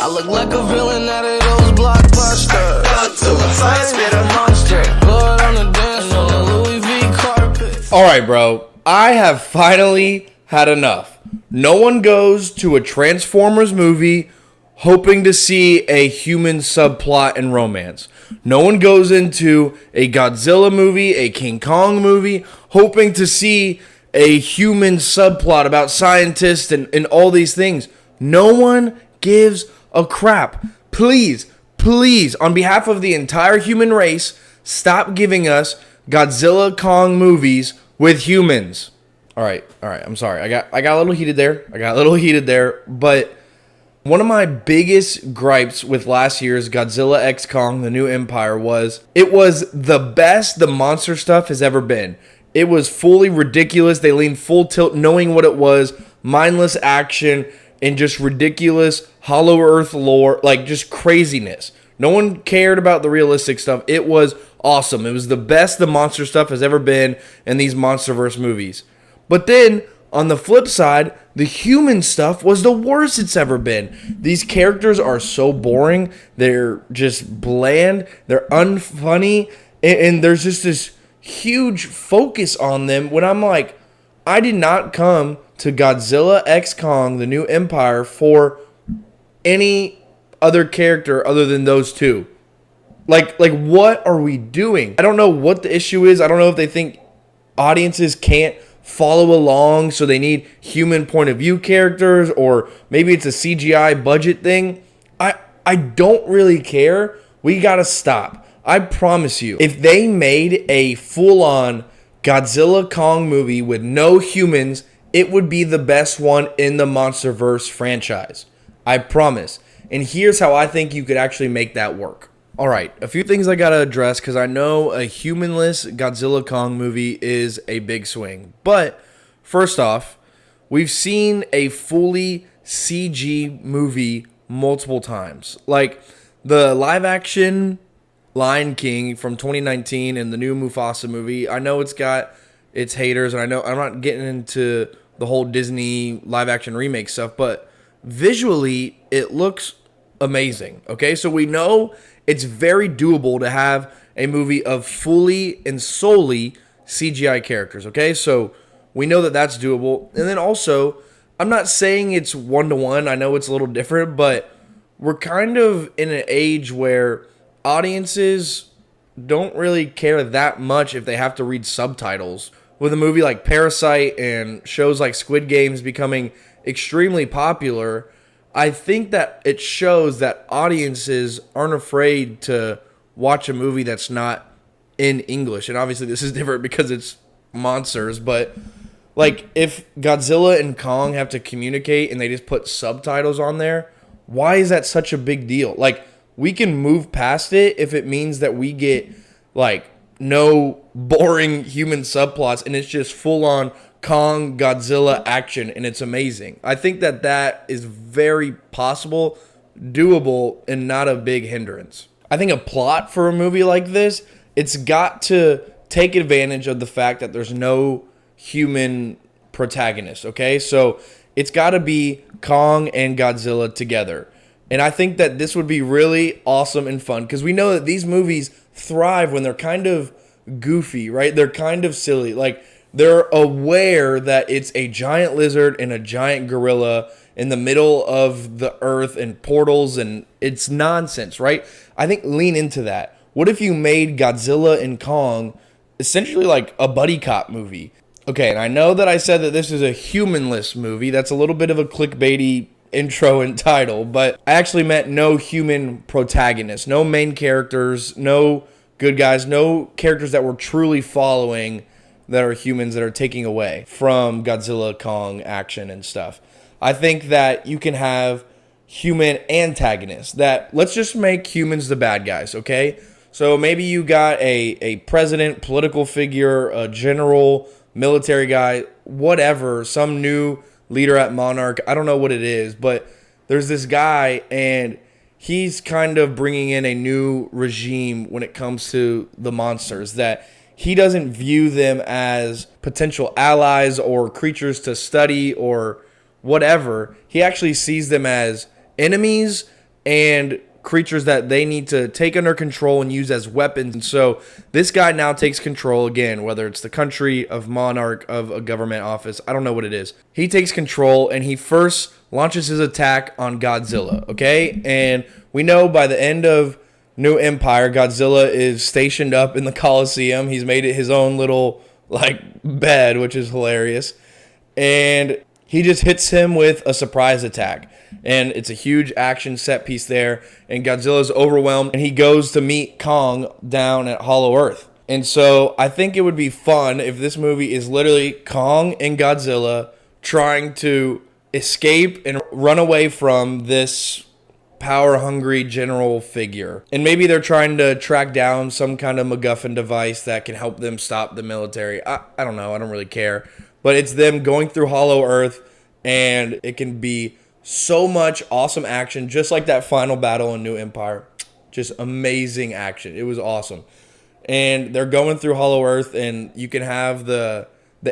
I look like a villain out of those blockbusters. I spit a monster. Blood on the dance on the Louis V carpet. Alright, bro. I have finally had enough. No one goes to a Transformers movie hoping to see a human subplot and romance. No one goes into a Godzilla movie, a King Kong movie, hoping to see a human subplot about scientists and all these things. No one gives a crap. Please, on behalf of the entire human race, stop giving us Godzilla Kong movies with humans. All right. I'm sorry. I got a little heated there. But one of my biggest gripes with last year's Godzilla X Kong: The New Empire was it was the best the monster stuff has ever been. It was fully ridiculous. They leaned full tilt, knowing what it was, mindless action and just ridiculous Hollow Earth lore, like just craziness. No one cared about the realistic stuff. It was awesome. It was the best the monster stuff has ever been in these Monsterverse movies. But then, on the flip side, the human stuff was the worst it's ever been. These characters are so boring. They're just bland. They're unfunny. And there's just this huge focus on them when I'm like, I did not come to Godzilla X Kong: The New Empire for any other character other than those two. Like what are we doing? I don't know what the issue is. I don't know if they think audiences can't follow along, so they need human point of view characters, or maybe it's a CGI budget thing. I don't really care. We gotta stop. I promise you, if they made a full-on Godzilla Kong movie with no humans, it would be the best one in the Monsterverse franchise. I promise. And here's how I think you could actually make that work. All right, a few things I gotta address because I know a humanless Godzilla Kong movie is a big swing. But first off, we've seen a fully CG movie multiple times. Like the live action Lion King from 2019 and the new Mufasa movie. I know it's got its haters, and I know I'm not getting into the whole Disney live action remake stuff, but visually it looks amazing. Okay, so we know it's very doable to have a movie of fully and solely CGI characters. Okay, so we know that that's doable. And then also, I'm not saying it's one-to-one. I know it's a little different, but we're kind of in an age where audiences don't really care that much if they have to read subtitles. With a movie like Parasite and shows like Squid Games becoming extremely popular, I think that it shows that audiences aren't afraid to watch a movie that's not in English. And obviously this is different because it's monsters, but like if Godzilla and Kong have to communicate and they just put subtitles on there, why is that such a big deal? Like, we can move past it if it means that we get like no boring human subplots and it's just full on Kong Godzilla action and it's amazing. I think that that is very possible, doable, and not a big hindrance. I think a plot for a movie like this, it's got to take advantage of the fact that there's no human protagonist, okay? So it's got to be Kong and Godzilla together. And I think that this would be really awesome and fun because we know that these movies thrive when they're kind of goofy, right? They're kind of silly. Like, they're aware that it's a giant lizard and a giant gorilla in the middle of the earth and portals, and it's nonsense, right? I think lean into that. What if you made Godzilla and Kong essentially like a buddy cop movie? Okay, and I know that I said that this is a humanless movie. That's a little bit of a clickbaity intro and title, but I actually meant no human protagonist, no main characters, no good guys, no characters that we're truly following that are humans that are taking away from Godzilla Kong action and stuff. I think that you can have human antagonists that, let's just make humans the bad guys, okay? So maybe you got a president, political figure, a general, military guy, whatever, some new leader at Monarch. I don't know what it is, but there's this guy and he's kind of bringing in a new regime when it comes to the monsters, that he doesn't view them as potential allies or creatures to study or whatever. He actually sees them as enemies and creatures that they need to take under control and use as weapons. And so this guy now takes control again, whether it's the country, of monarch, of a government office. I don't know what it is. He takes control and he first launches his attack on Godzilla, okay? And we know by the end of New Empire, Godzilla is stationed up in the Coliseum. He's made it his own little, like, bed, which is hilarious. And he just hits him with a surprise attack. And it's a huge action set piece there. And Godzilla's overwhelmed. And he goes to meet Kong down at Hollow Earth. And so I think it would be fun if this movie is literally Kong and Godzilla trying to escape and run away from this power-hungry general figure. And maybe they're trying to track down some kind of MacGuffin device that can help them stop the military. I don't know. I don't really care. But it's them going through Hollow Earth, and it can be so much awesome action, just like that final battle in New Empire. Just amazing action. It was awesome. And they're going through Hollow Earth, and you can have the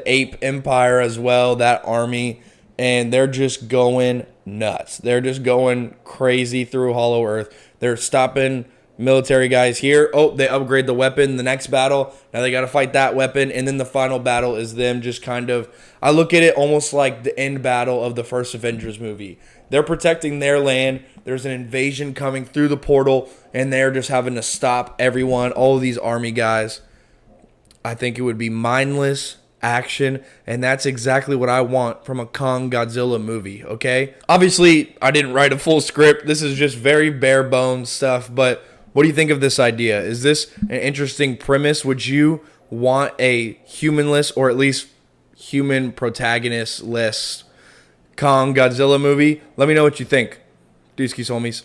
Ape Empire as well, that army, and they're just going nuts. They're just going crazy through Hollow Earth. They're stopping military guys here. Oh, they upgrade the weapon. The next battle, now they got to fight that weapon. And then the final battle is them just kind of, I look at it almost like the end battle of the first Avengers movie. They're protecting their land. There's an invasion coming through the portal, and they're just having to stop everyone, all of these army guys. I think it would be mindless action, and that's exactly what I want from a Kong Godzilla movie, okay? Obviously, I didn't write a full script. This is just very bare bones stuff, but what do you think of this idea? Is this an interesting premise? Would you want a humanless, or at least human protagonist-less Kong Godzilla movie? Let me know what you think. Deuce homies.